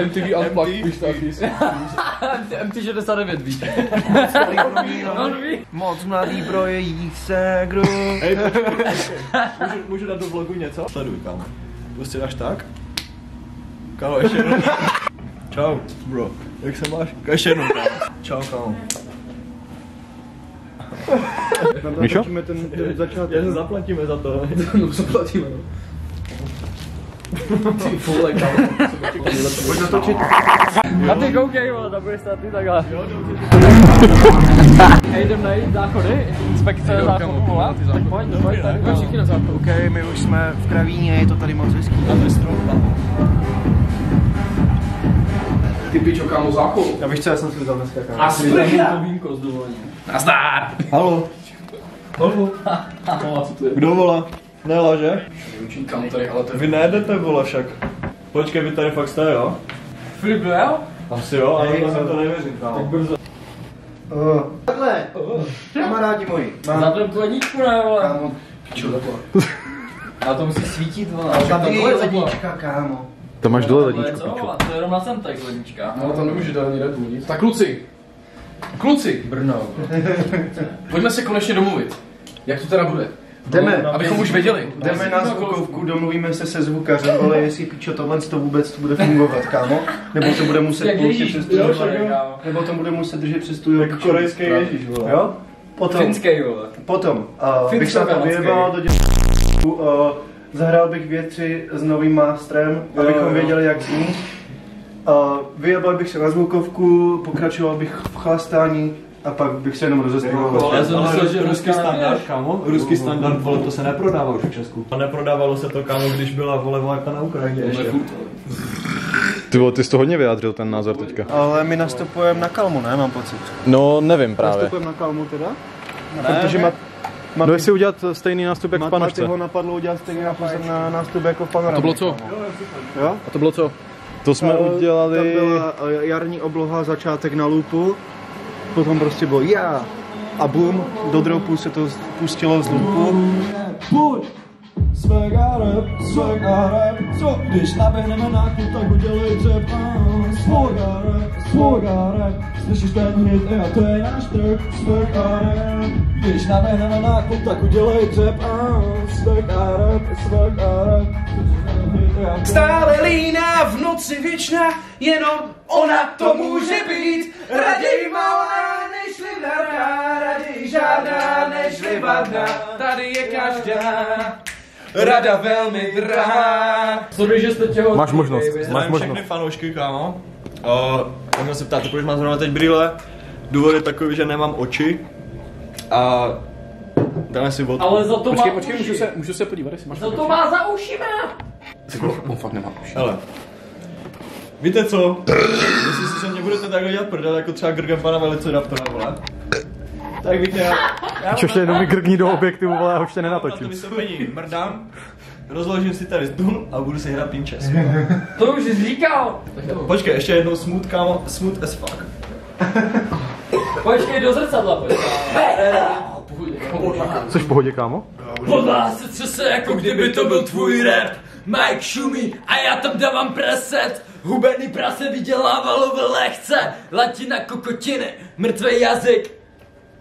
MTV Unplugged, víš taky. MTV 69, víš. Moc mladý pro jejich ségru. Hej, můžu dát do vlogu něco? Sleduj, kámo. Prostě dáš tak. Kámo, ještě jednou. Čau, bro. Jak se máš? Ještě jednou, kámo. Čau, kámo. Míšo? Ten začátek. Zaplatíme za to. No, zaplatíme, no. Ty vole, kámo. Pojď natočit. A ty koukej, vole, tam budeš stát ty takhle. Hej, jdem najít záchody, inspekce záchodu, vole. Tak pojď, tady budeme všichni na záchodu. OK, my už jsme v Kravíně, je to tady moc hezký. Ty pičo, kámo, záchod. Já víš co, já jsem si vzal dneska, kámo. A sprcha! To vínko z dovolení. Nazdár! Halo. Halo. No, co to je? Kdo volá? Nela, že? Učím kam tady, ale to je... Vy nejedete, vole, však. Počkej, vy tady fakt jste, jo? Filip byl, jo? Asi jo, ale to jsem to nevěřím, kámo. Tak brzo. Takhle, kamarádi moji. Za to ledničku, ne, vole. Kámo, Pičo, takhle. Ale to musí svítit, vole. tady je je lednička, kámo. To máš dole To je ledničku, co, pičo. vole, to je jenom na centek lednička. No, tam nemůže dát ani Red Bull, nic. Tak kluci. Kluci. Brno. Pojďme se konečně domluvit. Jak to teda bude? Jdeme. Abychom už věděli. Jdeme na zvukovku, domluvíme se zvukařem, ale jestli pičo tohle to vůbec bude fungovat, kámo. Nebo to bude muset Jak pouštět Ježíš, přes tu, kámo. nebo to bude muset držet přes tu, Jako korejský Ježíš, vole. jo? Potom, Finský, vole. bych se na to vyjebal do zahrál bych věci s novým mástrem, abychom věděli, jak zní. Vyjebal bych se na zvukovku, pokračoval bych v chlastání a pak bych se jenom rozespěval. Já jsem myslel, že ruský standard, kámo. Ruský standard, vole, to se neprodává už v Česku. A neprodávalo se to, kámo, když byla, vole, válka na Ukrajině ještě. Ty vole, ty jsi to hodně vyjádřil, ten názor teďka. Ale my nastupujeme na Kalmu, ne? Mám pocit. No, nevím právě. Nastupujeme na Kalmu teda? Protože No jestli udělat stejný nástup jak v Maty Panošce. ho napadlo udělat stejný na nástup jako v Panoramě. To bylo co? Jo? A to bylo co? To jsme udělali... Tam byla jarní obloha, začátek na lupu, potom prostě bylo já a boom, do droupu se to pustilo z lupu. Buď swag a rap, co když naběhneme na klub, tak udělej dřep. Swag a rap, slyšíš ten hit, a to je náš trh. Swag a rap, když naběhneme na klub, tak udělej dřep. Swag a rap, Stále líná, v noci věčná, jenom ona to může být. Raději malá, než livná, raději žádná, než livadná. Tady je každá rada velmi drahá. Sorry, že jste těho... Máš možnost, máš zdravím možnost. všechny fanoušky, kámo. Možná se ptáte, proč mám zrovna teď brýle. Důvod je takový, že nemám oči. A dáme si vodku. Ale za to má Počkej, uši. můžu se podívat, jestli máš. Za to má za ušima. On fakt nemá už. Hele. Víte co? Jestli si se mě budete takhle dělat prdel, jako třeba Grgem pana Veliciraptora, vole. Tak víte, já Ještě jenom mi grgní do objektivu, vole, já už tě na to nenatočím. vystoupení mrdám, rozložím si tady stůl a budu si hrát pinches. To už jsi říkal. Počkej, ještě jednou smooth, kámo, smooth as fuck. Počkej do zrcadla, pojď. Jsi v pohodě, kámo? Podlá se třese, jako kdyby to byl tvůj rap. Mike šumí a já tam dávám preset. Hubený prase vydělávalo v lehce. Latina kokotiny, mrtvý jazyk.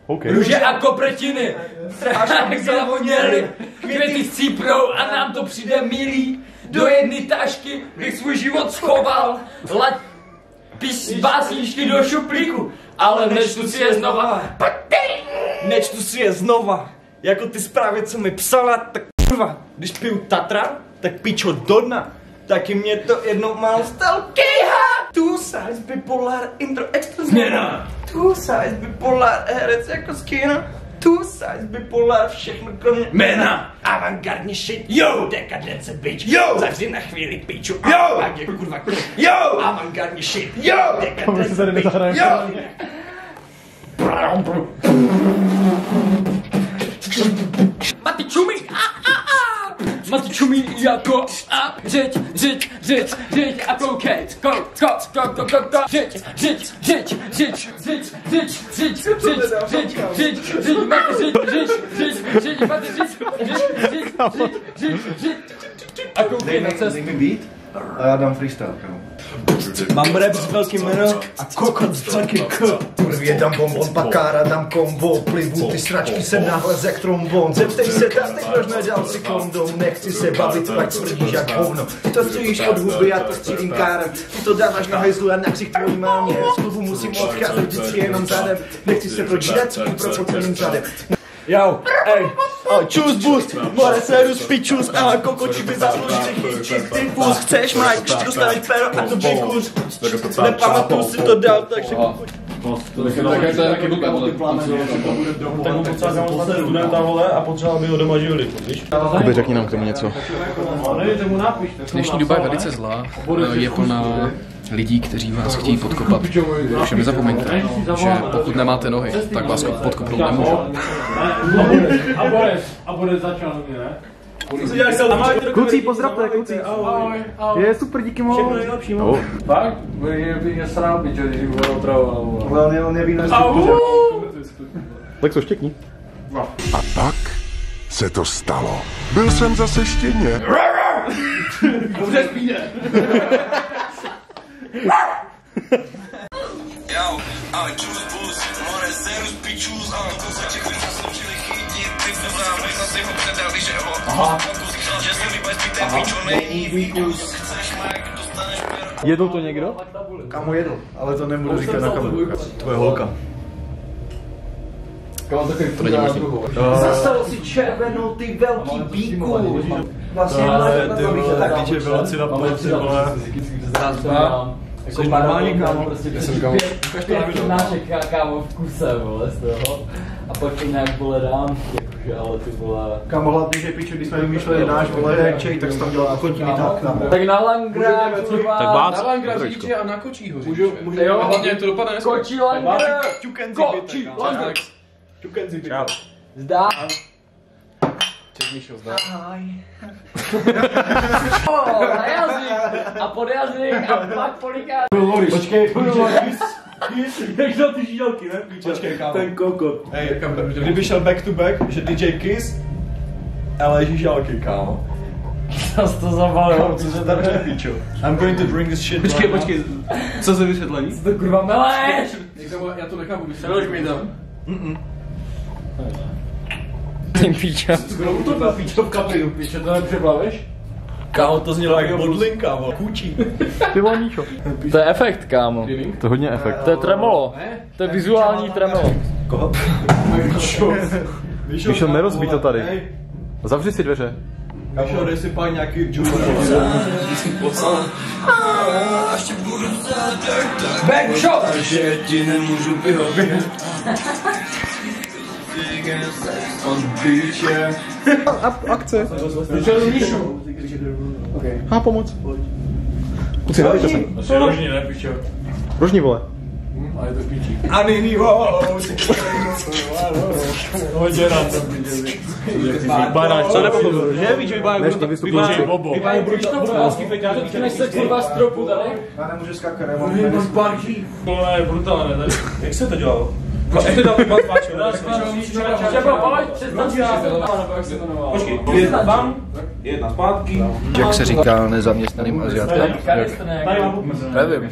Okay. Růže a kopretiny. Strašně zavoněli. Květy chcíprou a nám to přijde milý. Do jedné tašky bych svůj život schoval. Básničky do šuplíku. Ale nečtu si je znova. Nečtu si je znova. Jako ty zprávy, co mi psala, tak kurva. Když piju Tatra, tak pičo do dna. Taky mě to jednou málo stalo. Kejha! Two sides bipolar, intro extra změna. Two sides bipolar, herec jako skina. Two sides bipolar, všechno kromě jména. Avantgardní shit, yo! Dekadence bitch, yo! Zavři na chvíli piču, yo! Pak je kurva krv, yo! Avantgardní shit, yo! Dekadence bitch, yo! Maty čumí, Maty čumí jako řeď jako Kate, go, Dej mi beat a já dám freestyle, kámo. Mám rap s velkým jméno a kokot s velkým K. Kurvě dám bonbon, pakára, dám kombo, plivu, ty sračky jsem náhle jak trombon. Zeptej se, teď možná dal si kondom, nechci se bavit, pak smrdíš jak hovno. Ty to střílíš od huby, já to střílím kárem. Ty to dáváš na hejzlu a na ksich tvojí mámě. Z klubu musím odcházet vždycky jenom zadem. Nechci se prodírat, cítím propoceným zadem. Jau, ej, čus boost, more serus pičus, ale kokoči by zaslouží chytit typus. Chceš Mike, dostaneš pero a to bejkus. Nepamatuju si to dál, takže kokoči. To je taky blbá, vole. Tak mu potřeba tam studenta, vole, a potřeba by ho doma živili, víš? Kuby, řekni nám k tomu něco. Dnešní doba je velice zlá, je plná lidí, kteří vás chtějí podkopat. Všem nezapomeňte, že pokud nemáte nohy, tak vás podkopnout nemůžou. A Borec začal nový, ne? Kluci, pozdravte, kluci. Je super, díky moc. Všechno nejlepší, moc. Fakt? Mě srál, pičo, když jich bylo otravoval. On je víno Tak co štěkni. A pak se to stalo. Byl jsem zase štěně. Dobře spíne. Yo, čus bus, more serus pičus, kozači chvíli zasloužili chytit, ty vole, a my jsme si ho předali, že ho pokusíš, že se mi bez píte, pičo, není výkus, chceš Mike, dostaneš pero. Jedl to někdo? Kamo jedl, ale to nebudu říkat na kameru. Tvoje holka. To není možný. Zastal si červenou, ty velký bíku. Vlastně ale ty vole, DJ Veloci na polici, vole. Jsi normální, kámo. Já jsem kámo. Pět nášek, kámo, v kuse, vole, z toho. A pak to nějak, vole, dám, jakože, ale ty vole... Kámo, hlavně, že piču, když jsme vymýšleli náš, vole, čej, tak jsi tam dělal ochotiny tak, kámo. Tak na Langra, třeba... Tak bác. Na Langra říče a na kočího říče. Jo, a hlavně to dopadne dneska. Kočí Langra! Kočí Langra! Čukenzi, čau. Zdá. Ček Míšo, zdá. Na jazyk! A pod jazyk a pak polikát. Počkej, jak na ty žílky, ne? Počkej, kámo. Ten kokot. Hej, Kdyby šel back to back, že DJ Kiss, ale žížalky, kámo. Zas to zabalil. Co se tam řekne, pičo? I'm going to bring this shit. Počkej, co se vysvětlení? Co to kurva meleš? Já to nechápu, vysvětlíš mi tam. Ty píčo. Kdo utopil píčo v kapinu, píčo, to nepřeplavíš? Kámo, to znělo jako bodlin, kámo. Kůčí. Ty volníčo. To je efekt, kámo. To je hodně efekt. To je tremolo. To je vizuální tremolo. Koho? Míšo, nerozbíj to tady. Zavři si dveře. Míšo, dej si pár nějaký džup. Backshot! Takže ti nemůžu vyhovět. Akce. Míšu. Há, pomoc. Kluci, dejte se. To je rožní, ne, píčo? Rožní, vole. A je to píčí. A nyní wow. Hodně rád jsem viděl. Baráč, co nepochopil, že? Víš, že vypávají Bobo. brutálský feťák. Než se kurva stropu tady. Já nemůžu skákat, nemám. To je brutálně, tady. Jak se to dělalo? Jak to dělal ty bazváče? Třeba pojď, přestaň si jak se jmenoval. Počkej, jedna zpátky. Jak se říká nezaměstnaným Asiatem? Nevím.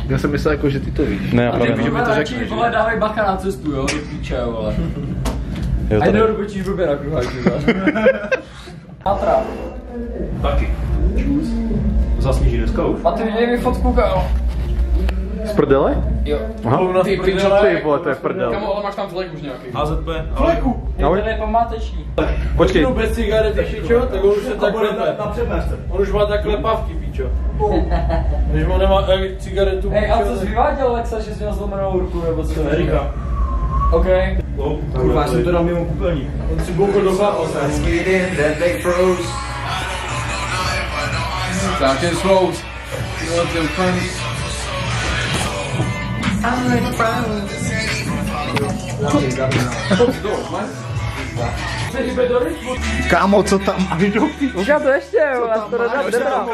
Já jsem myslel jako, že ty to víš. Ne, já právě Ty no. to řekneš, vole, dávej bacha na cestu, jo, do píče, vole. Jo, A tady. jdou dokočíš blbě na kruháči, Patra. Taky. Zasníží dneska už. Patry, dej mi fotku, kámo. Z prdele? Jo. Aha. Ty Ty vole, to je prdel. Kamo, ale máš tam tlek už nějaký. AZP. Je to nepamáteční. Počkej. Bez cigarety, píčo, tak on už se tak klepe. Na přednášce. On už má tak klepavky, píčo. Když on nemá cigaretu, Hej, a co jsi vyváděl, Lexa, že jsi měl zlomenou ruku, nebo co? Erika. OK. Kurva, já jsem to dal mimo kupelník. on si boukl do chlapa. Tak jen slows. Jo, ten fans. Kámo, co tam? Ukáž to ještě, vole, já to nedám.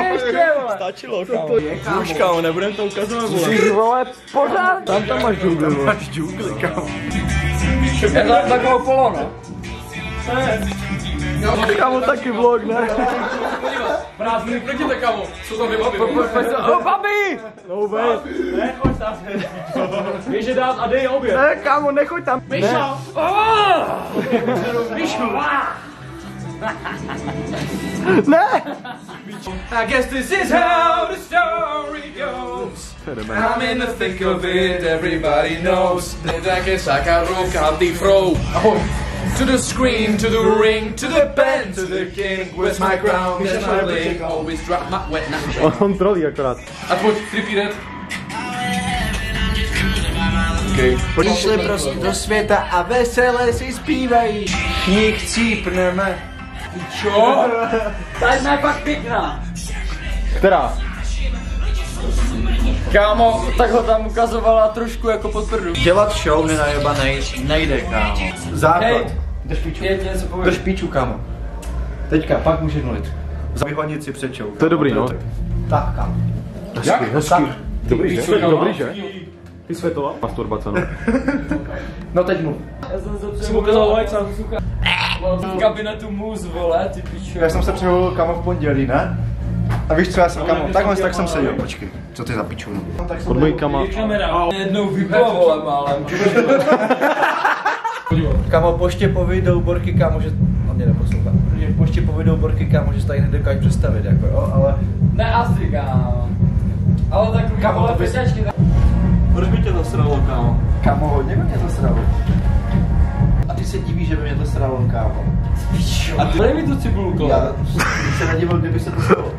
Ještě, vole. Stačilo, kámo. Už, kámo, nebudem to ukazovat, vole. Ty vole, pořád. Tam máš džungli, vole. Máš džungli, kámo. Je to takovou polo, no. Kámo, taky vlog, ne? Prázdniny prdíte, kámo. Co tam vybaví? Babi! No vůbec. Nechoď tam. Víš, že dát a dej oběd. Ne, kámo, nechoď tam. Míšo! Míšo! Ne! I guess this is how the story goes. I'm in the thick of it, everybody knows. I guess I got rock out the throw. To the screen, to the ring, to the pen, to the king. Where's my crown? Where's my ring? Always drop my wet now. On trolí akorát. A pojď, repeat. Okay. Přišli prostě do světa a veselé si zpívají. Všichni chcípneme. Čo? Ta jedna je fakt pěkná. Která? Kámo, tak ho tam ukazovala trošku jako pod prdu. Dělat show nenajebanej nejde, kámo. Základ. Hej, Drž píču. něco povím. Drž píču, kámo. Teďka, pak můžeš mluvit. Vyhonit si před show. To je dobrý, no. Tak, kámo. Hezky. Dobrý, že? Dobrý, že? Ty světová? Masturbace, no. No teď mluv. Jsem ukázal vajca. V kabinetu mus, vole, ty pičo. Já jsem se převolil, kámo, v pondělí, ne? A víš co, já jsem, kámo, takhle tak jsem seděl, počkej. Co ty za piču? Pod mojkama. Jednou vyplo, vole, málem. Kámo, poštěpový douborky, kámo, že... On mě neposlouchá. Poštěpový douborky, kámo, že se tady nedokážu představit, jako jo, ale... Ne, asi, kámo. Ale takový, Kámo, vole, to bys- pěťačky. Proč by tě to sralo, kámo? Kámo, hodně by mě to sralo. A ty se divíš, že by mě to sralo, kámo. A ty dej mi tu cibulku. Já bych se nedivil, kdyby se to stalo.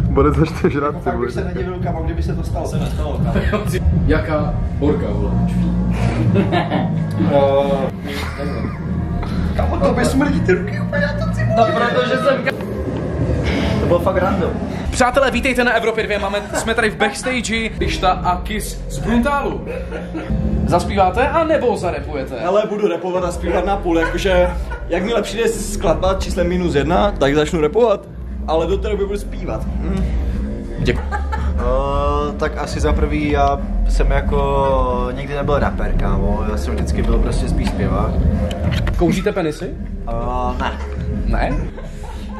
Bude začne žrat, ty Fakt vole. bych se nedivil, kámo, kdyby se to stalo. Se nestalo, kámo. Jaká borka, vole? Kámo, to by smrdí ty ruky úplně na to cibulku. No, protože jsem... To bylo fakt random. Přátelé, vítejte na Evropě 2, jsme tady v backstage, Pišta a Kiss z Bruntálu. Zaspíváte a nebo zarepujete? Hele, budu rapovat a zpívat na půl, jakože jakmile přijde skladba číslem -1, tak začnu rapovat, ale do té doby budu zpívat. Děkuji. Tak asi za prvý já jsem jako nikdy nebyl rapper, kámo, já jsem vždycky byl prostě spíš zpěvák. Kouříte penisy? Ne. Ne?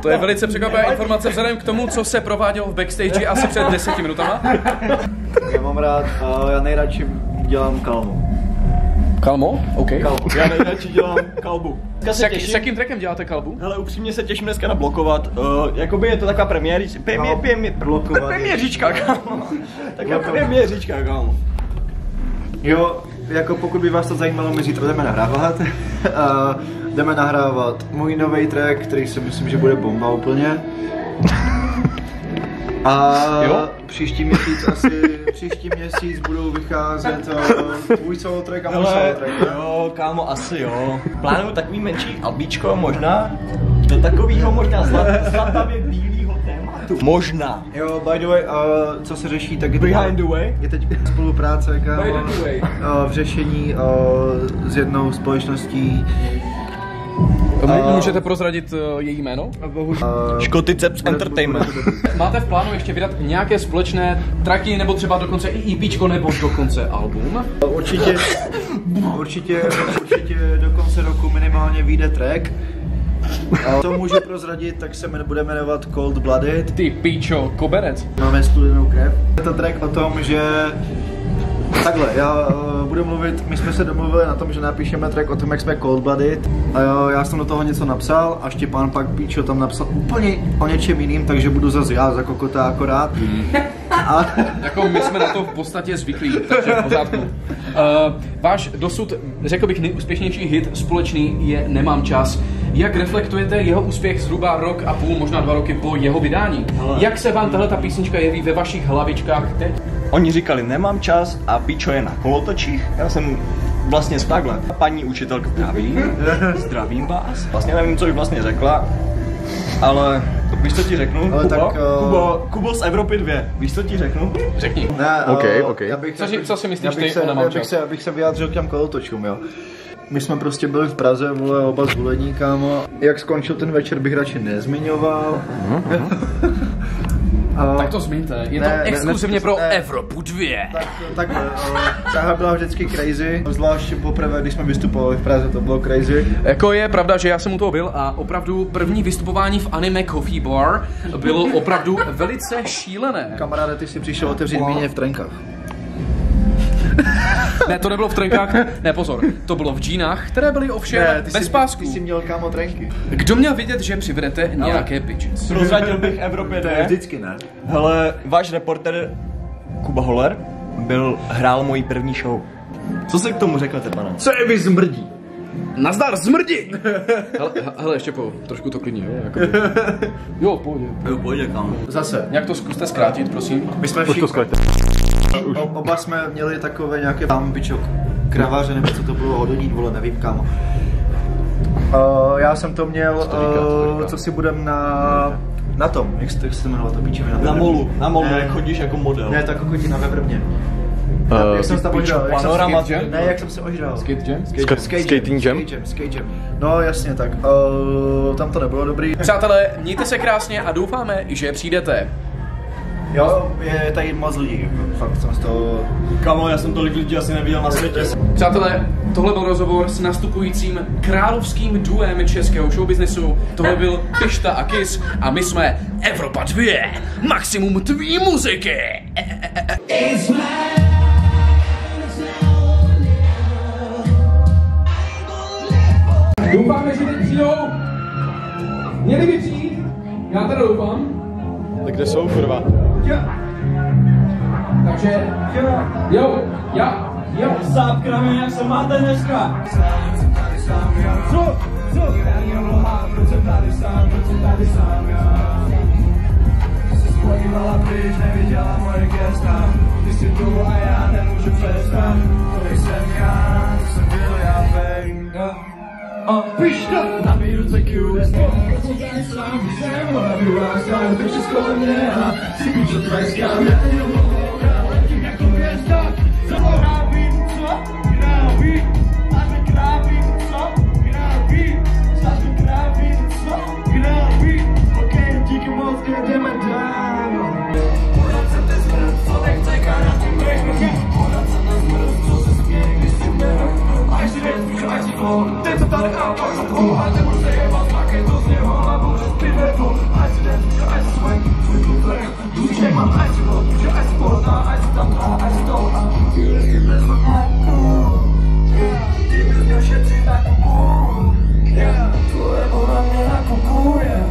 To je velice překvapivá informace vzhledem k tomu, co se provádělo v backstage asi před 10 minutama. Já mám rád, já nejradši dělám kalmu. Kalmo? OK. Já nejradši dělám kalbu. S jakým trackem děláte kalbu? Hele, upřímně se těším dneska nablokovat. Jakoby je to taková premiéříčka, kámo. Taková premiéříčka, kámo. Jo, jako pokud by vás to zajímalo, my zítra jdeme nahrávat. Jdeme nahrávat můj nový track, který si myslím, že bude bomba úplně. A Jo? příští měsíc budou vycházet tvůj solo track a můj solo track. Jo, kámo, asi jo. Plánuju takový menší albíčko, možná do takového možná zlatavě bílého tématu. Možná. Jo, by the way, co se řeší, tak je Behind the way. je teď spolupráce, kámo, By the way. v řešení s jednou společností. Můžete prozradit její jméno? Škoticeps Entertainment. Máte v plánu ještě vydat nějaké společné tracky, nebo třeba dokonce i EPčko, nebo dokonce album? Určitě do konce roku minimálně vyjde track. Co můžu prozradit, tak se bude jmenovat Cold Blooded. Ty píčo, koberec. Máme studenou krev. Je to track o tom, že takhle, já budu mluvit, my jsme se domluvili na tom, že napíšeme track o tom, jak jsme cold blooded. A jo, já jsem do toho něco napsal a Štěpán pak Píčo tam napsal úplně o něčem jiným, takže budu zase já za kokota akorát. A Jako my jsme na to v podstatě zvyklí, takže v pořádku. Váš dosud, řekl bych, nejúspěšnější hit společný je Nemám čas. Jak reflektujete jeho úspěch zhruba rok a půl, možná 2 roky po jeho vydání? Jak se vám tahleta písnička jeví ve vašich hlavičkách teď? Oni říkali, nemám čas a Píčo je na kolotočích. Já jsem vlastně takhle. Paní učitelka zdravím vás. Vlastně nevím, co bych vlastně řekla, ale víš, co ti řeknu? Ale Kubo? tak, Kubo z Evropy 2. Víš, co ti řeknu? Řekni. ne, OK. Co si myslíš ty o Nemám čas? Abych se vyjádřil k těm kolotočům, jo. My jsme prostě byli v Praze, vole, oba z Volení, kámo. Jak skončil ten večer, bych radši nezmiňoval. Tak to zmiňte, je to exkluzivně pro Evropu Evropu 2. Takhle, Praha byla vždycky crazy, zvlášť poprvé, když jsme vystupovali v Praze, to bylo crazy. Jako je pravda, že já jsem u toho byl a opravdu první vystupování v Anime Coffee Bar bylo opravdu velice šílené. Kamaráde, ty si přišel otevřít míně v trenkách. Ne, to nebylo v trenkách, ne pozor, to bylo v džínách, které byly ovšem bez pásků. Ty jsi měl kámo trenky. Kdo měl vidět, že přivedete nějaké bitches? Prozradil bych Evropě, To je vždycky, ne? Hele, váš reporter Kuba Holler hrál mojí první show. Co si k tomu řeknete, pane? Co je vy zmrdí? Nazdar, zmrdi! Hele, ještě trošku to klidně, jo? Jako... Jo, v pohodě. Jo, pojď, kámo. Zase. Jak to zkuste zkrátit, prosím? My jsme všichni... Oba jsme měli takové nějaké tam bičok kraváře, nebo co to bylo hodonít, vole, nevím kámo. Já jsem to měl, co si budem na tom, jak se to jmenovalo to píčovina? Na molu, jak chodíš jako model. Ne, tak chodí na Vrbně. Jak jsem se tam ožral? Jak jsem se ožral? Skate jam? Skating jam? Skate jam. No jasně tak, tam to nebylo dobrý. Přátelé, mějte se krásně a doufáme, že přijdete. Jo, je tady moc lidí, fakt jsem z toho... Kamo, já jsem tolik lidí asi neviděl na světě. Přátelé, tohle byl rozhovor s nastupujícím královským duem českého showbiznesu. Tohle byl Pišta a Kiss a my jsme Evropa 2, maximum tvý muziky. Doufáme, že teď přijdou. Měli by přijít, já teda doufám. Tak kde jsou, kurva? Takže, jo. Zápkrami, jak se máte dneska? Co? Podívala pryč, neviděla moje gesta. Ty jsi tu a já nemůžu přestat. To jsem já, to jsem byl já, babe. A pišta! Nabíju CQS, protože tady sám jsem, nabíju vás, já to všechno mě a si píčo trajská, já jenom letím jako hvězda. Co kráví, co? Kráví, a ty kráví, co? Kráví, a ty kráví, co? Kráví, okej, díky moc, jdeme dál. Podat se te zmrt, co nechce karatu, nech. Podat se te zmrt, co se směje, když si jmenuje. Až si nepíšu, až si flow, teď to tady a pak za tvou. A nebudu se jebat, pak je to z něho a bude zpět verflow. Až si nepíšu, až si svoj kuflek. Duče mám, až si flow, duče, až si pohodná, až si tam a až si to. Ty jestli bez maku, ty bys měl šetřit na kupu. Tvoje ona mě nakupuje.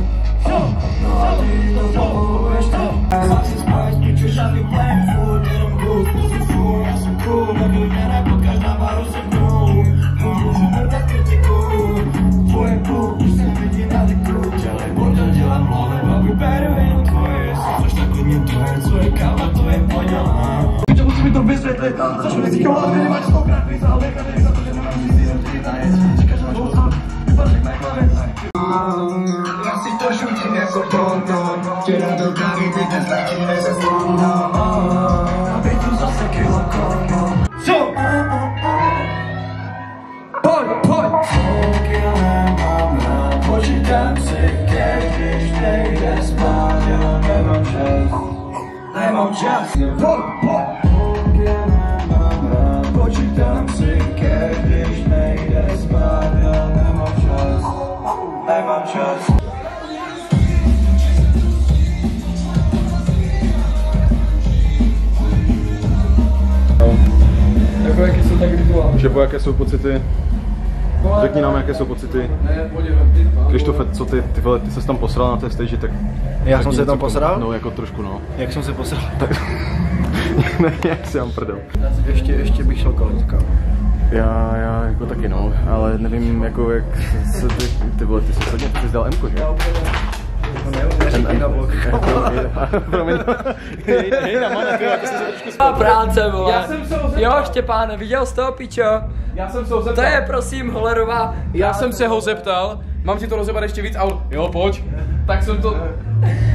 No a ty to zapoluješ tam. Pak si spáš, piču, žádný plan, furt jenom blues, musím furt, já jsem cool, nebuď mě nepotkáš na baru se mnou. Můžu si mrdat kritiku, tvoje klub, už jsem vidí na liku. Dělej bordel, dělám mluvem a vyberu jenom tvoje, jestli chceš tak klidně to je, co je káva, to je podělá. Pičo, musí mi to vysvětlit, což mi říkal, ale ty nemáš 100krát víc, ale nechat za to, že nemám říct, jenom ty tanec. Říkáš, že máš odsud, vypadlík mé hlavě. Já si to šutím jako bonton, včera do kávy, teď nestačíme se slunno. Aby tu zase kilo kono. Co? Pojď! Kilo nemám rád, počítám si kež, když nejde spát, já nemám čas. Pojď! Kilo nemám rád, počítám si kež, když nejde spát, já nemám čas. Jako jaké jsou tak rituály? Žebo, jaké jsou pocity? Řekni nám, jaké jsou pocity. Krištofe, co ty vole, ty ses tam posral na té stage, tak... Já jsem se tam posral? No, jako trošku, no. Jak jsem se posral? Ne, jak si mám prdel. Ještě bych šel koletka. Já jako taky no, ale nevím jako jak se ty vole, ty jsi sadně, ty jsi dal M-ko, že? Promiň. Hej, na mana, ty jsi se trošku Práce, vole. Já jsem se ho zeptal. Jo, Štěpáne, viděl jsi toho, pičo? Já jsem se ho zeptal. To je, prosím, Hollerová. Já jsem se ho zeptal, mám ti to rozebat ještě víc, ale jo, pojď. Tak jsem to...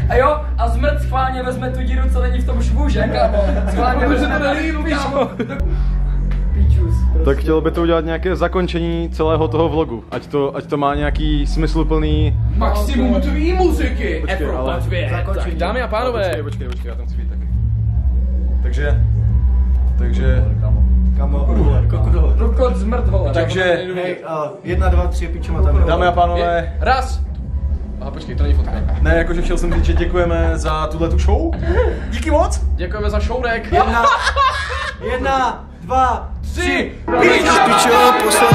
A jo, a zmrt schválně vezme tu díru, co není v tom švu, že, kámo? Schválně vezme to díru, kámo. Tak chtěl by to udělat nějaké zakončení celého toho vlogu, ať to má nějaký smysluplný... Maximum tvý muziky! Počkej, Evropa ale- 2. Tak, dámy a pánové. Počkej, já tam chci být taky. Takže takže... Rukot zmrt, vole. Takže, Hej, 1, 2, 3, pičema tam. dámy a pánové, Raz! Aha, počkej, to není fotka. ne, jakože chtěl jsem říct, že děkujeme za tuhletu show. Díky moc. Děkujeme za showrek. 1, 2, 3. Pičo, poslední